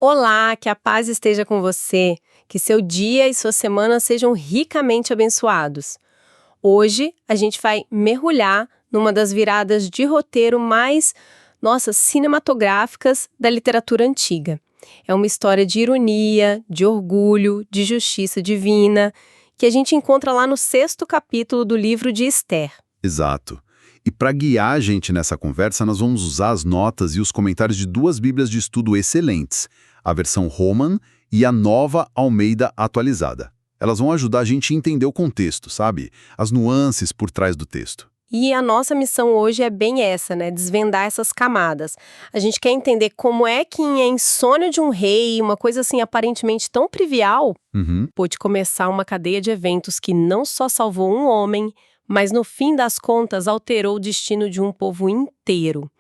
Olá, que a paz esteja com você, que seu dia e sua semana sejam ricamente abençoados. Hoje a gente vai mergulhar numa das viradas de roteiro mais, cinematográficas da literatura antiga. É uma história de ironia, de orgulho, de justiça divina, que a gente encontra lá no sexto capítulo do livro de Esther. Exato. E para guiar a gente nessa conversa, nós vamos usar as notas e os comentários de duas bíblias de estudo excelentes, a versão Roman e a Nova Almeida atualizada. Elas vão ajudar a gente a entender o contexto, sabe? As nuances por trás do texto. E a nossa missão hoje é bem essa, né? Desvendar essas camadas. A gente quer entender como é que em A Insônia de um Rei, uma coisa assim aparentemente tão trivial, Uhum. pôde começar uma cadeia de eventos que não só salvou um homem, mas no fim das contas alterou o destino de um povo inteiro.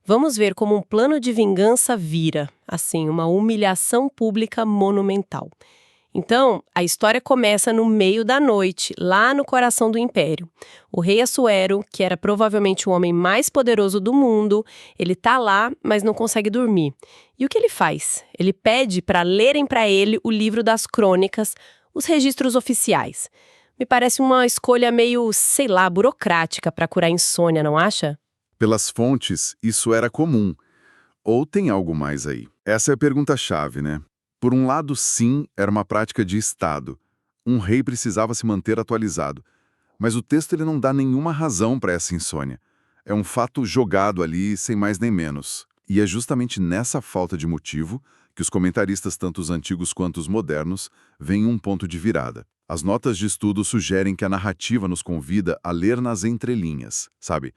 Vamos ver como um plano de vingança vira, assim, uma humilhação pública monumental. Então, a história começa no meio da noite, lá no coração do império. O rei Assuero, que era provavelmente o homem mais poderoso do mundo, ele tá lá, mas não consegue dormir. E o que ele faz? Ele pede para lerem para ele o livro das crônicas, os registros oficiais. Me parece uma escolha meio, sei lá, burocrática para curar insônia, não acha? Pelas fontes, isso era comum. Ou tem algo mais aí? Essa é a pergunta-chave, né? Por um lado, sim, era uma prática de Estado. Um rei precisava se manter atualizado. Mas o texto ele não dá nenhuma razão para essa insônia. É um fato jogado ali, sem mais nem menos. E é justamente nessa falta de motivo que os comentaristas, tanto os antigos quanto os modernos, veem um ponto de virada. As notas de estudo sugerem que a narrativa nos convida a ler nas entrelinhas, sabe?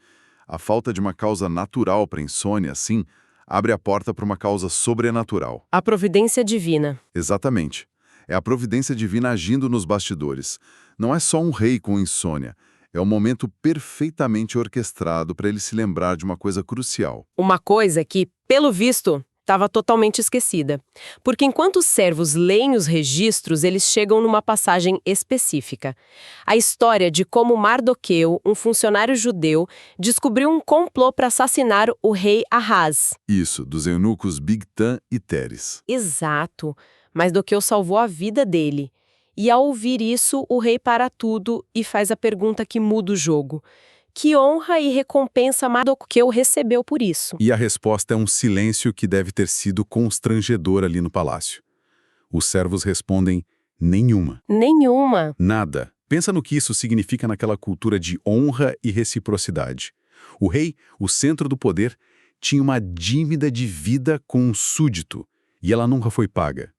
A falta de uma causa natural para a insônia, assim, abre a porta para uma causa sobrenatural. A providência divina. Exatamente. É a providência divina agindo nos bastidores. Não é só um rei com insônia. É um momento perfeitamente orquestrado para ele se lembrar de uma coisa crucial. Uma coisa que, pelo visto, estava totalmente esquecida. Porque enquanto os servos leem os registros, eles chegam numa passagem específica. A história de como Mardoqueu, um funcionário judeu, descobriu um complô para assassinar o rei Ahaz. Isso, dos eunucos Bigtan e Teres. Exato. Mardoqueu salvou a vida dele. E ao ouvir isso, o rei para tudo e faz a pergunta que muda o jogo. Que honra e recompensa Mardoqueu recebeu por isso? E a resposta é um silêncio que deve ter sido constrangedor ali no palácio. Os servos respondem, nenhuma. Nenhuma. Nada. Pensa no que isso significa naquela cultura de honra e reciprocidade. O rei, o centro do poder, tinha uma dívida de vida com um súdito, e ela nunca foi paga.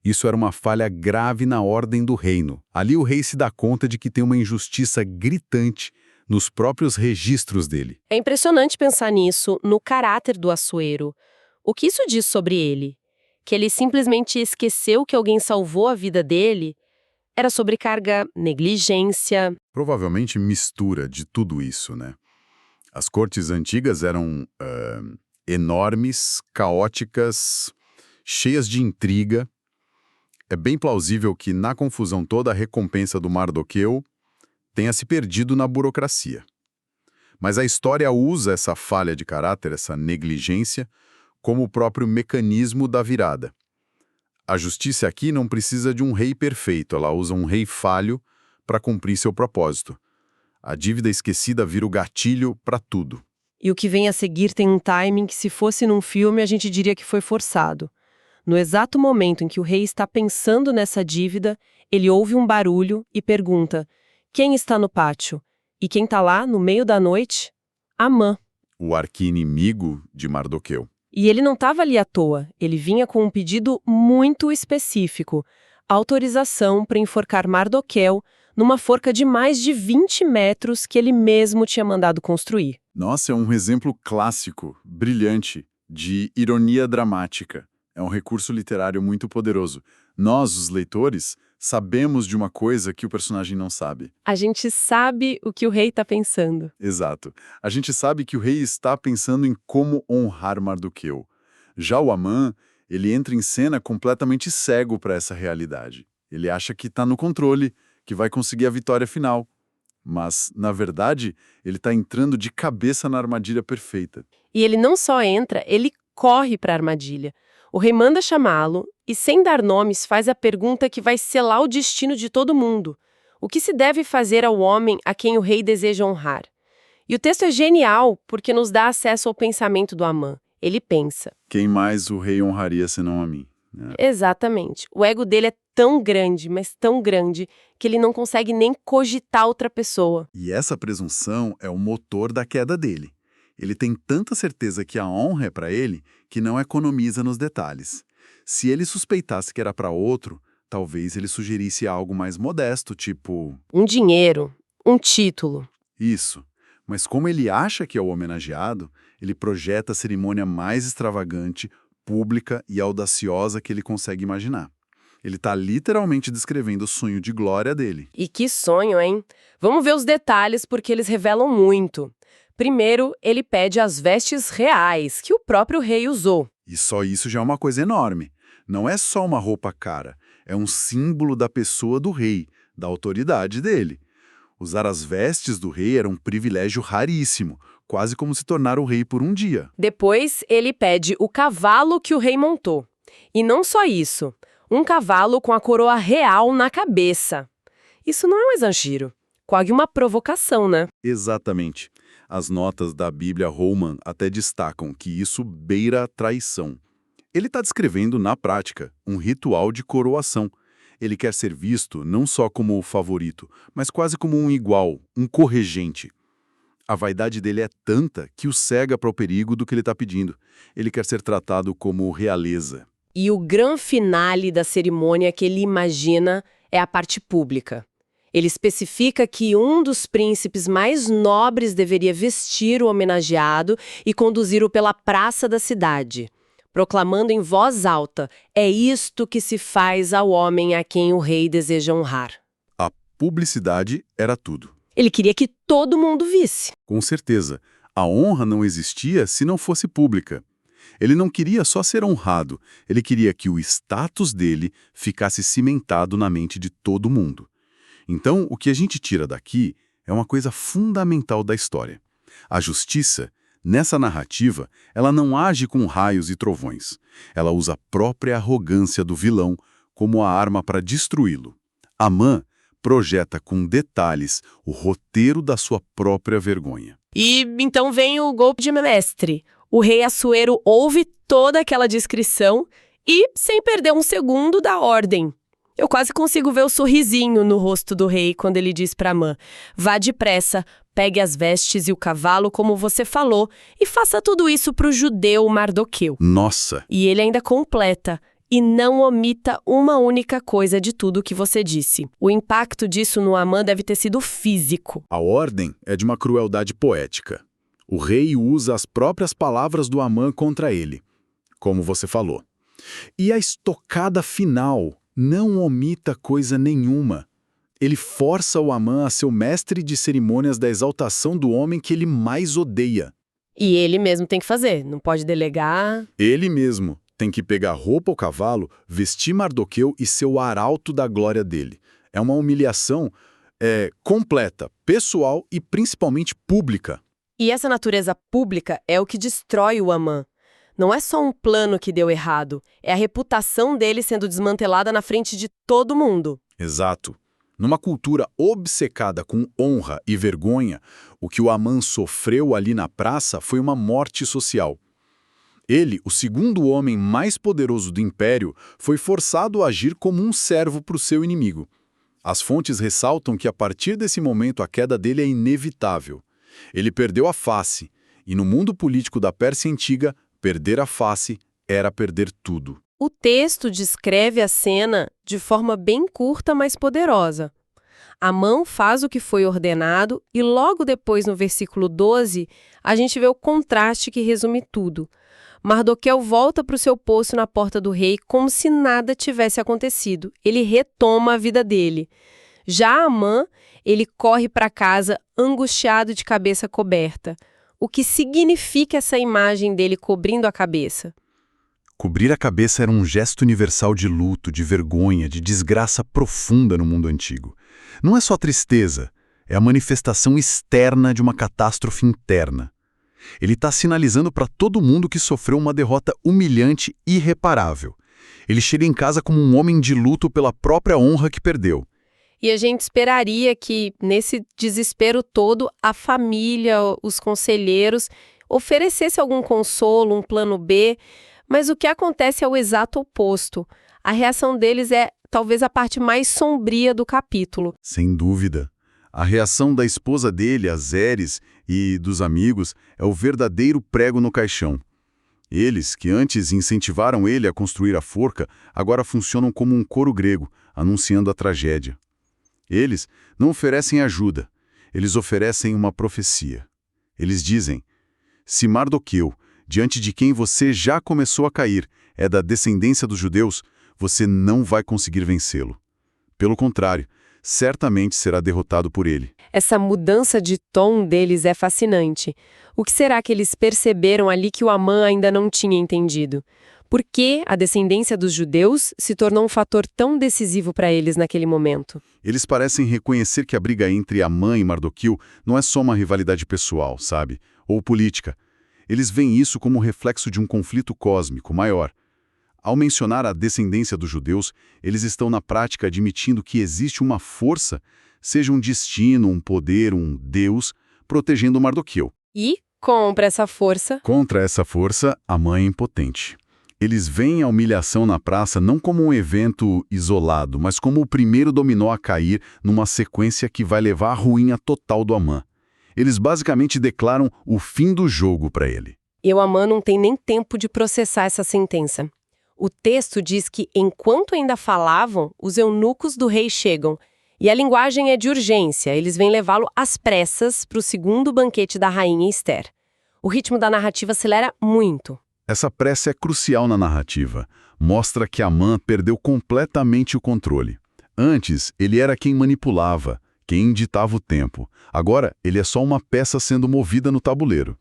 Isso era uma falha grave na ordem do reino. Ali o rei se dá conta de que tem uma injustiça gritante nos próprios registros dele. É impressionante pensar nisso, no caráter do Assuero. O que isso diz sobre ele? Que ele simplesmente esqueceu que alguém salvou a vida dele? Era sobrecarga, negligência. Provavelmente mistura de tudo isso, né? As cortes antigas eram enormes, caóticas, cheias de intriga. É bem plausível que, na confusão toda, a recompensa do Mardoqueu tenha se perdido na burocracia. Mas a história usa essa falha de caráter, essa negligência, como o próprio mecanismo da virada. A justiça aqui não precisa de um rei perfeito, ela usa um rei falho para cumprir seu propósito. A dívida esquecida vira o gatilho para tudo. E o que vem a seguir tem um timing que, se fosse num filme, a gente diria que foi forçado. No exato momento em que o rei está pensando nessa dívida, ele ouve um barulho e pergunta: quem está no pátio? E quem está lá, no meio da noite? Amã. O arqui-inimigo de Mardoqueu. E ele não estava ali à toa, ele vinha com um pedido muito específico: autorização para enforcar Mardoqueu numa forca de mais de 20 metros que ele mesmo tinha mandado construir. Nossa, é um exemplo clássico, brilhante, de ironia dramática. É um recurso literário muito poderoso. Nós, os leitores, sabemos de uma coisa que o personagem não sabe. A gente sabe o que o rei está pensando. Exato. A gente sabe que o rei está pensando em como honrar Mardoqueu. Já o Amã, ele entra em cena completamente cego para essa realidade. Ele acha que está no controle, que vai conseguir a vitória final. Mas, na verdade, ele está entrando de cabeça na armadilha perfeita. E ele não só entra, ele corre para a armadilha. O rei manda chamá-lo e, sem dar nomes, faz a pergunta que vai selar o destino de todo mundo. O que se deve fazer ao homem a quem o rei deseja honrar? E o texto é genial porque nos dá acesso ao pensamento do Amã. Ele pensa. Quem mais o rei honraria senão a mim? Né? Exatamente. O ego dele é tão grande, mas tão grande, que ele não consegue nem cogitar outra pessoa. E essa presunção é o motor da queda dele. Ele tem tanta certeza que a honra é para ele que não economiza nos detalhes. Se ele suspeitasse que era para outro, talvez ele sugerisse algo mais modesto, tipo... Um dinheiro, um título. Isso. Mas como ele acha que é o homenageado, ele projeta a cerimônia mais extravagante, pública e audaciosa que ele consegue imaginar. Ele está literalmente descrevendo o sonho de glória dele. E que sonho, hein? Vamos ver os detalhes porque eles revelam muito. Primeiro, ele pede as vestes reais, que o próprio rei usou. E só isso já é uma coisa enorme. Não é só uma roupa cara, é um símbolo da pessoa do rei, da autoridade dele. Usar as vestes do rei era um privilégio raríssimo, quase como se tornar o rei por um dia. Depois, ele pede o cavalo que o rei montou. E não só isso, um cavalo com a coroa real na cabeça. Isso não é um exagero, quase uma provocação, né? Exatamente. As notas da Bíblia Roman até destacam que isso beira a traição. Ele está descrevendo, na prática, um ritual de coroação. Ele quer ser visto não só como o favorito, mas quase como um igual, um corregente. A vaidade dele é tanta que o cega para o perigo do que ele está pedindo. Ele quer ser tratado como realeza. E o grande finale da cerimônia que ele imagina é a parte pública. Ele especifica que um dos príncipes mais nobres deveria vestir o homenageado e conduzi-lo pela praça da cidade, proclamando em voz alta: é isto que se faz ao homem a quem o rei deseja honrar. A publicidade era tudo. Ele queria que todo mundo visse. Com certeza, a honra não existia se não fosse pública. Ele não queria só ser honrado, ele queria que o status dele ficasse cimentado na mente de todo mundo. Então, o que a gente tira daqui é uma coisa fundamental da história. A justiça, nessa narrativa, ela não age com raios e trovões. Ela usa a própria arrogância do vilão como a arma para destruí-lo. Amã projeta com detalhes o roteiro da sua própria vergonha. E então vem o golpe de mestre. O rei Assuero ouve toda aquela descrição e, sem perder um segundo, dá ordem. Eu quase consigo ver o sorrisinho no rosto do rei quando ele diz para Amã: vá depressa, pegue as vestes e o cavalo como você falou e faça tudo isso para o judeu Mardoqueu. Nossa! E ele ainda completa: e não omita uma única coisa de tudo que você disse. O impacto disso no Amã deve ter sido físico. A ordem é de uma crueldade poética. O rei usa as próprias palavras do Amã contra ele, como você falou. E a estocada final: não omita coisa nenhuma. Ele força o Amã a ser o mestre de cerimônias da exaltação do homem que ele mais odeia. E ele mesmo tem que fazer, não pode delegar. Ele mesmo tem que pegar roupa ao cavalo, vestir Mardoqueu e ser o arauto da glória dele. É uma humilhação completa, pessoal e principalmente pública. E essa natureza pública é o que destrói o Amã. Não é só um plano que deu errado, é a reputação dele sendo desmantelada na frente de todo mundo. Exato. Numa cultura obcecada com honra e vergonha, o que o Amã sofreu ali na praça foi uma morte social. Ele, o segundo homem mais poderoso do império, foi forçado a agir como um servo para o seu inimigo. As fontes ressaltam que a partir desse momento a queda dele é inevitável. Ele perdeu a face, e no mundo político da Pérsia Antiga, perder a face era perder tudo. O texto descreve a cena de forma bem curta, mas poderosa. Amã faz o que foi ordenado e logo depois, no versículo 12, a gente vê o contraste que resume tudo. Mardoqueu volta para o seu posto na porta do rei como se nada tivesse acontecido. Ele retoma a vida dele. Já Amã, ele corre para casa angustiado de cabeça coberta. O que significa essa imagem dele cobrindo a cabeça? Cobrir a cabeça era um gesto universal de luto, de vergonha, de desgraça profunda no mundo antigo. Não é só tristeza, é a manifestação externa de uma catástrofe interna. Ele está sinalizando para todo mundo que sofreu uma derrota humilhante e irreparável. Ele chega em casa como um homem de luto pela própria honra que perdeu. E a gente esperaria que, nesse desespero todo, a família, os conselheiros, oferecesse algum consolo, um plano B, mas o que acontece é o exato oposto. A reação deles é talvez a parte mais sombria do capítulo. Sem dúvida. A reação da esposa dele, a Zeres, e dos amigos é o verdadeiro prego no caixão. Eles, que antes incentivaram ele a construir a forca, agora funcionam como um coro grego, anunciando a tragédia. Eles não oferecem ajuda, eles oferecem uma profecia. Eles dizem: se Mardoqueu, diante de quem você já começou a cair, é da descendência dos judeus, você não vai conseguir vencê-lo. Pelo contrário, certamente será derrotado por ele. Essa mudança de tom deles é fascinante. O que será que eles perceberam ali que o Amã ainda não tinha entendido? Por que a descendência dos judeus se tornou um fator tão decisivo para eles naquele momento? Eles parecem reconhecer que a briga entre Amã e Mardoqueu não é só uma rivalidade pessoal, sabe? Ou política. Eles veem isso como reflexo de um conflito cósmico maior. Ao mencionar a descendência dos judeus, eles estão na prática admitindo que existe uma força, seja um destino, um poder, um Deus, protegendo Mardoqueu. E, contra essa força, Amã é impotente. Eles veem a humilhação na praça não como um evento isolado, mas como o primeiro dominó a cair numa sequência que vai levar à ruína total do Amã. Eles basicamente declaram o fim do jogo para ele. E o Amã não tem nem tempo de processar essa sentença. O texto diz que, enquanto ainda falavam, os eunucos do rei chegam. E a linguagem é de urgência, eles vêm levá-lo às pressas para o segundo banquete da rainha Ester. O ritmo da narrativa acelera muito. Essa pressa é crucial na narrativa. Mostra que Amã perdeu completamente o controle. Antes, ele era quem manipulava, quem ditava o tempo. Agora, ele é só uma peça sendo movida no tabuleiro.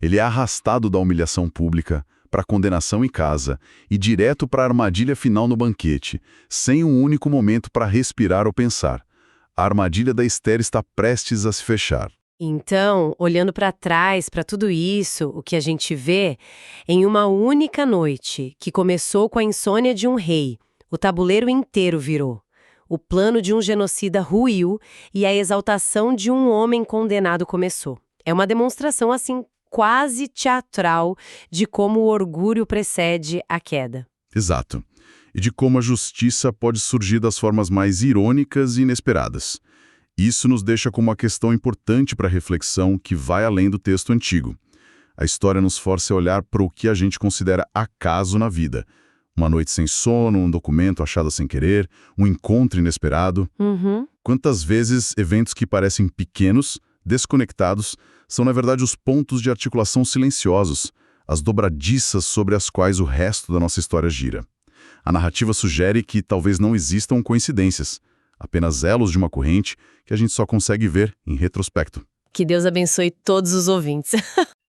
Ele é arrastado da humilhação pública para a condenação em casa e direto para a armadilha final no banquete, sem um único momento para respirar ou pensar. A armadilha da Ester está prestes a se fechar. Então, olhando para trás, para tudo isso, o que a gente vê, em uma única noite, que começou com a insônia de um rei, o tabuleiro inteiro virou. O plano de um genocida ruiu e a exaltação de um homem condenado começou. É uma demonstração, assim, quase teatral de como o orgulho precede a queda. Exato. E de como a justiça pode surgir das formas mais irônicas e inesperadas. Isso nos deixa com uma questão importante para a reflexão que vai além do texto antigo. A história nos força a olhar para o que a gente considera acaso na vida. Uma noite sem sono, um documento achado sem querer, um encontro inesperado. Quantas vezes eventos que parecem pequenos, desconectados, são na verdade os pontos de articulação silenciosos, as dobradiças sobre as quais o resto da nossa história gira. A narrativa sugere que talvez não existam coincidências, apenas elos de uma corrente que a gente só consegue ver em retrospecto. Que Deus abençoe todos os ouvintes.